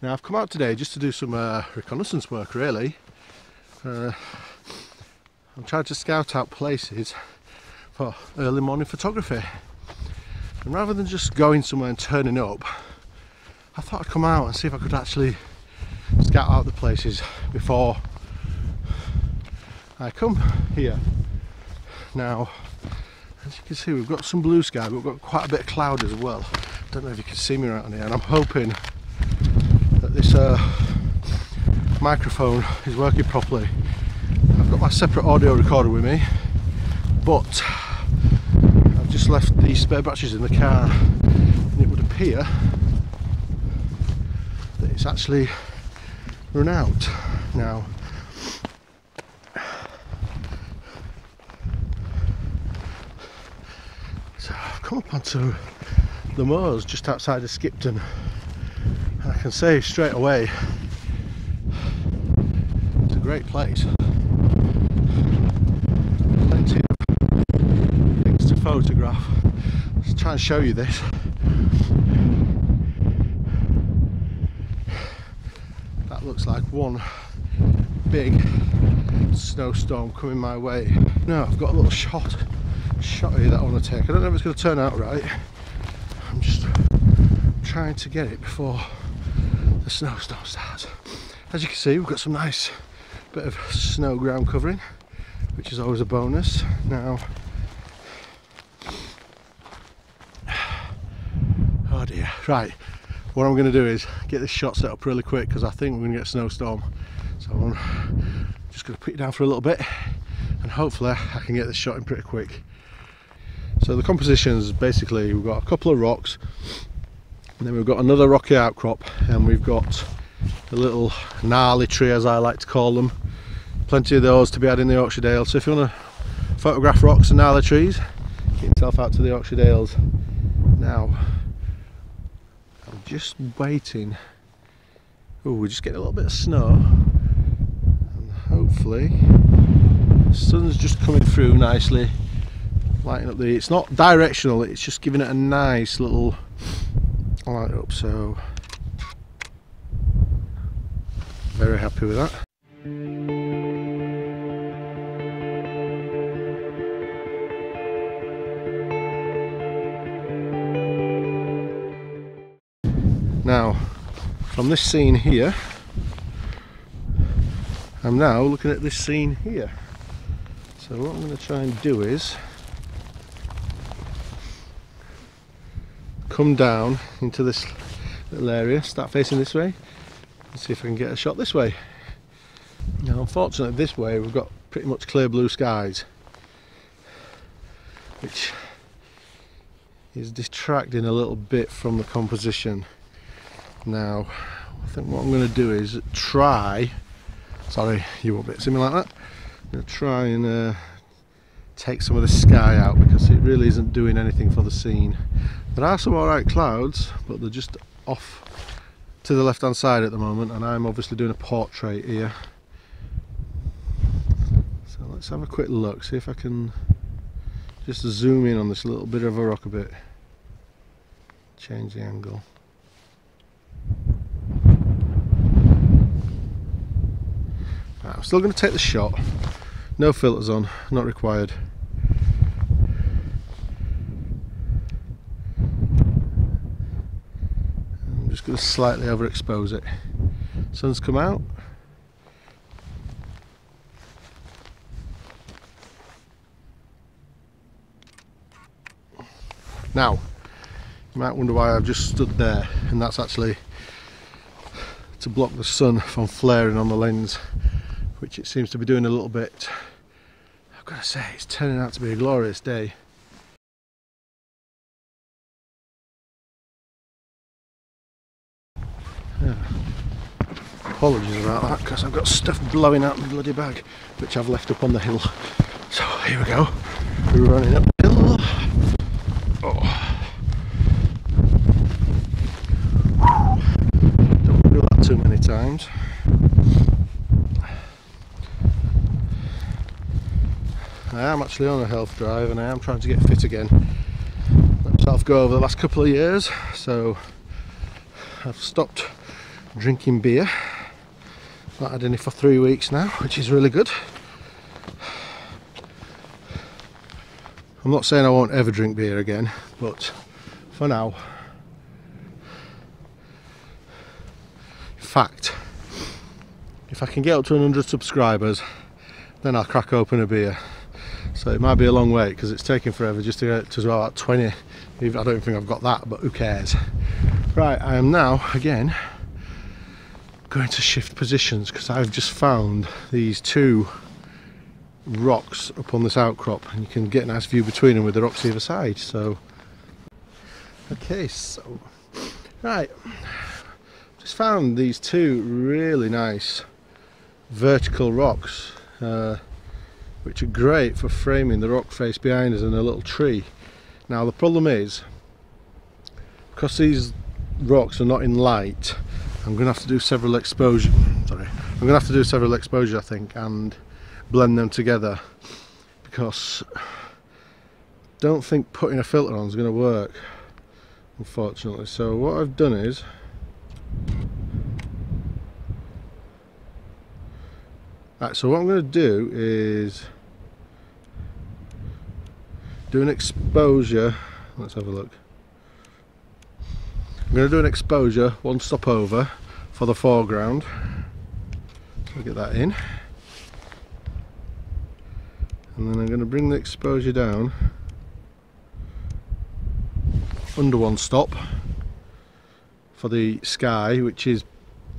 Now I've come out today just to do some reconnaissance work really. I'm trying to scout out places for early morning photography. And rather than just going somewhere and turning up, I thought I'd come out and see if I could actually scout out the places before I come here. Now, as you can see, we've got some blue sky, but we've got quite a bit of cloud as well. I don't know if you can see me right here, and I'm hoping that this microphone is working properly. I've got my separate audio recorder with me, but I've just left the spare batteries in the car, and it would appear that it's actually run out now. So I've come up onto the moors just outside of Skipton, and I can say straight away it's a great place. Plenty of things to photograph. Let's try and show you this. That looks like one big snowstorm coming my way. Now I've got a little shot here that I want to take. I don't know if it's going to turn out right. I'm just trying to get it before the snowstorm starts. As you can see, we've got some nice bit of snow ground covering, which is always a bonus. Now, oh dear, right, what I'm going to do is get this shot set up really quick because I think we're going to get a snowstorm. So I'm just going to put it down for a little bit and hopefully I can get this shot in pretty quick. So the composition is basically, we've got a couple of rocks, and then we've got another rocky outcrop, and we've got a little gnarly tree, as I like to call them. Plenty of those to be had in the Yorkshire Dales. So if you want to photograph rocks and gnarly trees, get yourself out to the Yorkshire Dales. Now, I'm just waiting. Oh, we're just getting a little bit of snow, and hopefully the sun's just coming through nicely, lighting up the, it's not directional, it's just giving it a nice little light up, so very happy with that. Now, from this scene here, I'm now looking at this scene here. So what I'm going to try and do is come down into this little area, start facing this way, and see if I can get a shot this way. Now unfortunately this way we've got pretty much clear blue skies, which is distracting a little bit from the composition. Now I think what I'm going to do is try, sorry you won't be able to see me like that, I'm going to try and take some of the sky out because it really isn't doing anything for the scene. There are some alright clouds, but they're just off to the left hand side at the moment, and I'm obviously doing a portrait here. So let's have a quick look, see if I can just zoom in on this little bit of a rock a bit. Change the angle. Right, I'm still going to take the shot. No filters on, not required. I'm just going to slightly overexpose it. Sun's come out. Now, you might wonder why I've just stood there, and that's actually to block the sun from flaring on the lens, which it seems to be doing a little bit. I've got to say, it's turning out to be a glorious day. Yeah. Apologies about that, because I've got stuff blowing out my bloody bag, which I've left up on the hill. So here we go, we're running uphill. Oh. Don't do that too many times. I am actually on a health drive and I am trying to get fit again. Let myself go over the last couple of years, so I've stopped drinking beer. Not had any for 3 weeks now, which is really good. I'm not saying I won't ever drink beer again, but for now. In fact, if I can get up to 100 subscribers, then I'll crack open a beer. So it might be a long wait because it's taking forever just to get to about 20. I don't think I've got that, but who cares? Right, I am now again going to shift positions because I've just found these two rocks up on this outcrop, and you can get a nice view between them with the rocks either side. So okay, so right, just found these two really nice vertical rocks, which are great for framing the rock face behind us and a little tree. Now the problem is, because these rocks are not in light, I'm going to have to do several exposure. I'm going to have to do several exposures, I think, and blend them together, because I don't think putting a filter on is going to work, unfortunately. So what I've done is so what I'm going to do is do an exposure. Let's have a look. I'm going to do an exposure, one stop over for the foreground. So get that in, and then I'm going to bring the exposure down under one stop for the sky, which is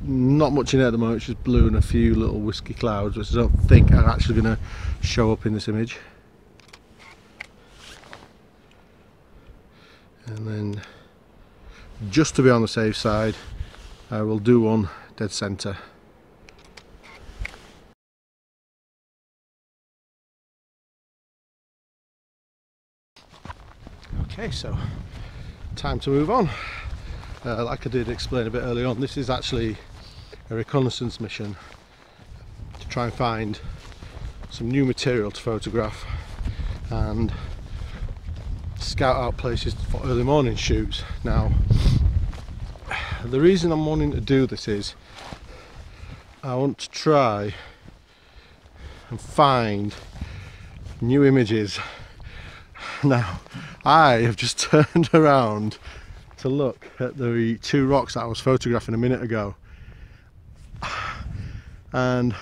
not much in it at the moment. It's just blue and a few little wispy clouds, which I don't think are actually going to show up in this image. And then, just to be on the safe side, I will do one dead center. Okay, so time to move on. Like I did explain a bit earlier on, this is actually a reconnaissance mission to try and find some new material to photograph and scout out places for early morning shoots. Now, the reason I'm wanting to do this is I want to try and find new images. Now, I have just turned around to look at the two rocks that I was photographing a minute ago, and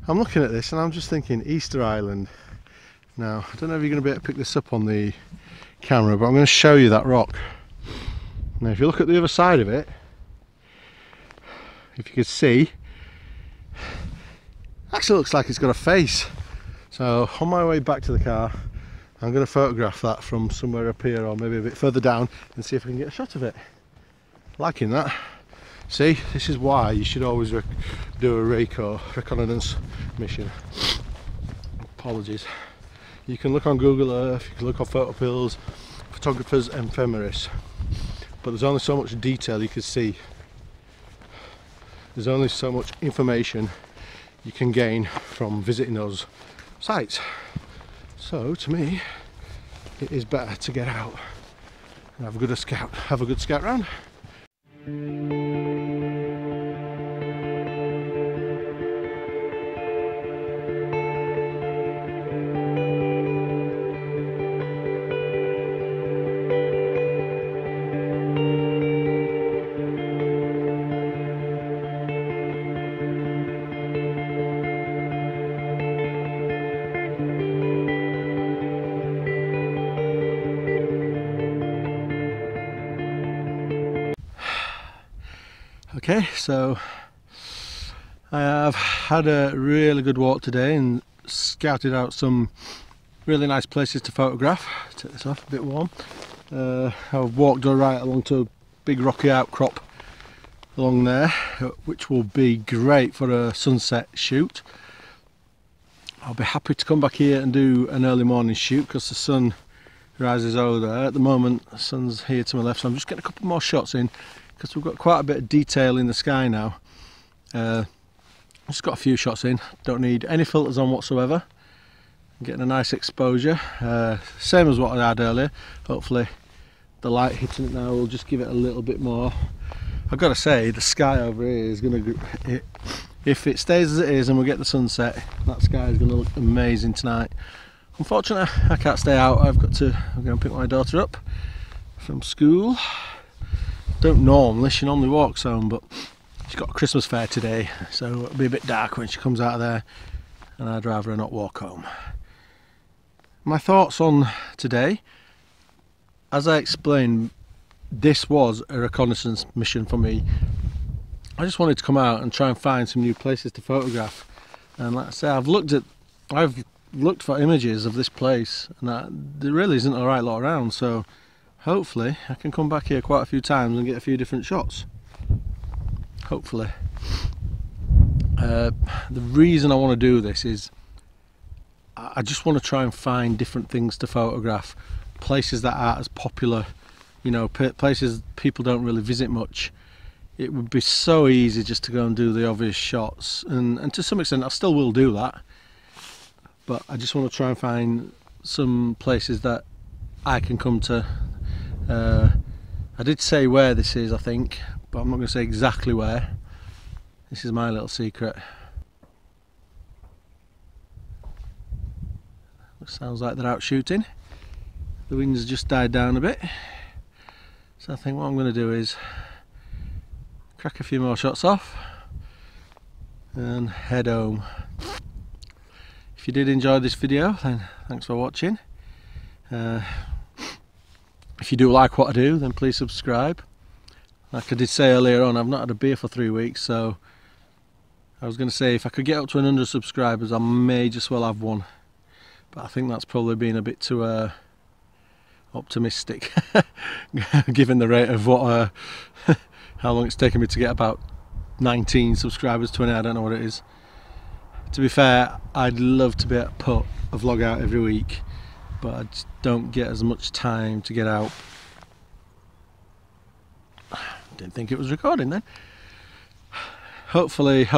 I'm looking at this and I'm just thinking Easter Island. Now, I don't know if you're going to be able to pick this up on the camera, but I'm going to show you that rock. Now, if you look at the other side of it, if you can see, actually looks like it's got a face. So on my way back to the car, I'm going to photograph that from somewhere up here or maybe a bit further down and see if I can get a shot of it. Liking that. See, this is why you should always do a RACO, reconnaissance mission. Apologies. You can look on Google Earth, you can look on Photopills, Photographers Ephemeris, but there's only so much detail you can see. There's only so much information you can gain from visiting those sites. So to me, it is better to get out and have a good scout round. Okay, so I have had a really good walk today and scouted out some really nice places to photograph. Take this off, a bit warm. I've walked right along to a big rocky outcrop along there, which will be great for a sunset shoot. I'll be happy to come back here and do an early morning shoot because the sun rises over there. At the moment the sun's here to my left, so I'm just getting a couple more shots in because we've got quite a bit of detail in the sky now. Just got a few shots in, don't need any filters on whatsoever. I'm getting a nice exposure, same as what I had earlier. Hopefully the light hitting it now will just give it a little bit more I've got to say, the sky over here is going to, if it stays as it is and we get the sunset, that sky is going to look amazing tonight. Unfortunately, I can't stay out. I'm going to pick my daughter up from school. Don't normally, she normally walks home, but she's got a Christmas fair today, so it'll be a bit dark when she comes out of there, and I'd rather her not walk home. My thoughts on today, as I explained, this was a reconnaissance mission for me. I just wanted to come out and try and find some new places to photograph, and like I say, I've looked for images of this place, and there really isn't a right lot around, so hopefully I can come back here quite a few times and get a few different shots. Hopefully. The reason I want to do this is I just want to try and find different things to photograph, places that aren't as popular, you know, places people don't really visit much. It would be so easy just to go and do the obvious shots, and to some extent I still will do that, but I just want to try and find some places that I can come to. I did say where this is, I think, but I'm not going to say exactly where. This is my little secret. It sounds like they're out shooting. The wind's just died down a bit, so I think what I'm going to do is crack a few more shots off and head home. If you did enjoy this video, then thanks for watching. If you do like what I do, then please subscribe. Like I did say earlier on, I've not had a beer for 3 weeks, so I was going to say if I could get up to 100 subscribers, I may just well have one. But I think that's probably been a bit too optimistic, given the rate of what how long it's taken me to get about 19 subscribers, 20, I don't know what it is. To be fair, I'd love to be able to put a vlog out every week, but I just don't get as much time to get out. Didn't think it was recording then. Hopefully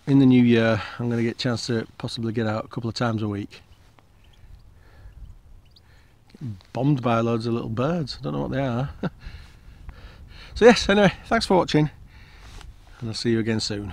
in the new year I'm going to get a chance to possibly get out a couple of times a week. Getting bombed by loads of little birds, I don't know what they are. So yes, anyway, thanks for watching, and I'll see you again soon.